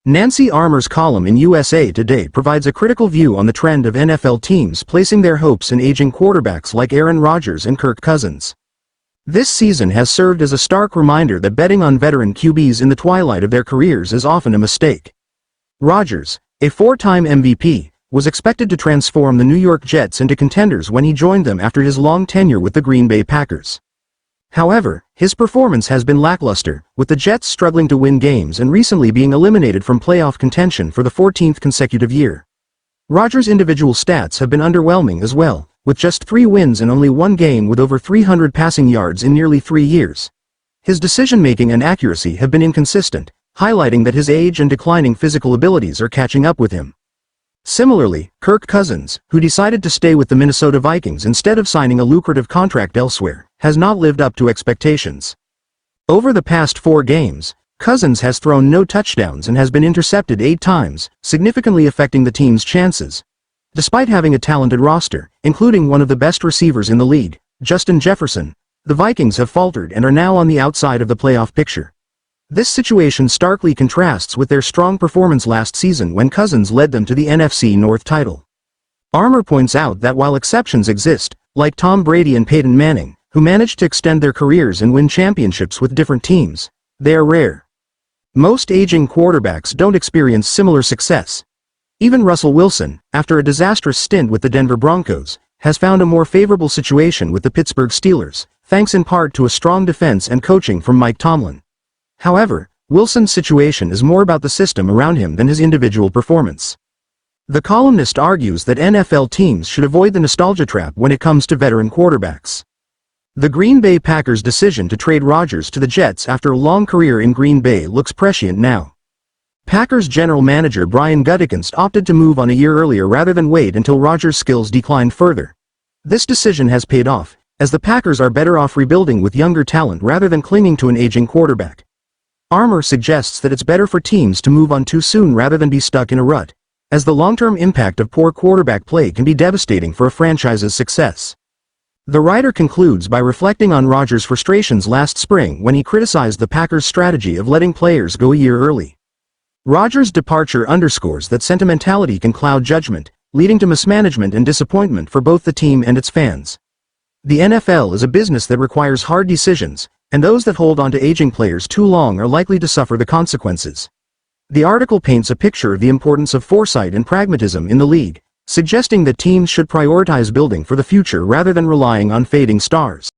Nancy Armour's column in USA Today provides a critical view on the trend of NFL teams placing their hopes in aging quarterbacks like Aaron Rodgers and Kirk Cousins. This season has served as a stark reminder that betting on veteran QBs in the twilight of their careers is often a mistake. Rodgers, a four-time MVP, was expected to transform the New York Jets into contenders when he joined them after his long tenure with the Green Bay Packers. However, his performance has been lackluster, with the Jets struggling to win games and recently being eliminated from playoff contention for the 14th consecutive year. Rodgers' individual stats have been underwhelming as well, with just 3 wins and only 1 game with over 300 passing yards in nearly 3 years. His decision-making and accuracy have been inconsistent, highlighting that his age and declining physical abilities are catching up with him. Similarly, Kirk Cousins, who decided to stay with the Minnesota Vikings instead of signing a lucrative contract elsewhere, has not lived up to expectations. Over the past 4 games, Cousins has thrown no touchdowns and has been intercepted 8 times, significantly affecting the team's chances. Despite having a talented roster, including one of the best receivers in the league, Justin Jefferson, the Vikings have faltered and are now on the outside of the playoff picture. This situation starkly contrasts with their strong performance last season when Cousins led them to the NFC North title. Armour points out that while exceptions exist, like Tom Brady and Peyton Manning, who managed to extend their careers and win championships with different teams, they are rare. Most aging quarterbacks don't experience similar success. Even Russell Wilson, after a disastrous stint with the Denver Broncos, has found a more favorable situation with the Pittsburgh Steelers, thanks in part to a strong defense and coaching from Mike Tomlin. However, Wilson's situation is more about the system around him than his individual performance. The columnist argues that NFL teams should avoid the nostalgia trap when it comes to veteran quarterbacks. The Green Bay Packers' decision to trade Rodgers to the Jets after a long career in Green Bay looks prescient now. Packers general manager Brian Gutekunst opted to move on a year earlier rather than wait until Rodgers' skills declined further. This decision has paid off, as the Packers are better off rebuilding with younger talent rather than clinging to an aging quarterback. Armour suggests that it's better for teams to move on too soon rather than be stuck in a rut, as the long-term impact of poor quarterback play can be devastating for a franchise's success. The writer concludes by reflecting on Rodgers' frustrations last spring when he criticized the Packers' strategy of letting players go a year early. Rodgers' departure underscores that sentimentality can cloud judgment, leading to mismanagement and disappointment for both the team and its fans. The NFL is a business that requires hard decisions, and those that hold on to aging players too long are likely to suffer the consequences. The article paints a picture of the importance of foresight and pragmatism in the league, suggesting that teams should prioritize building for the future rather than relying on fading stars.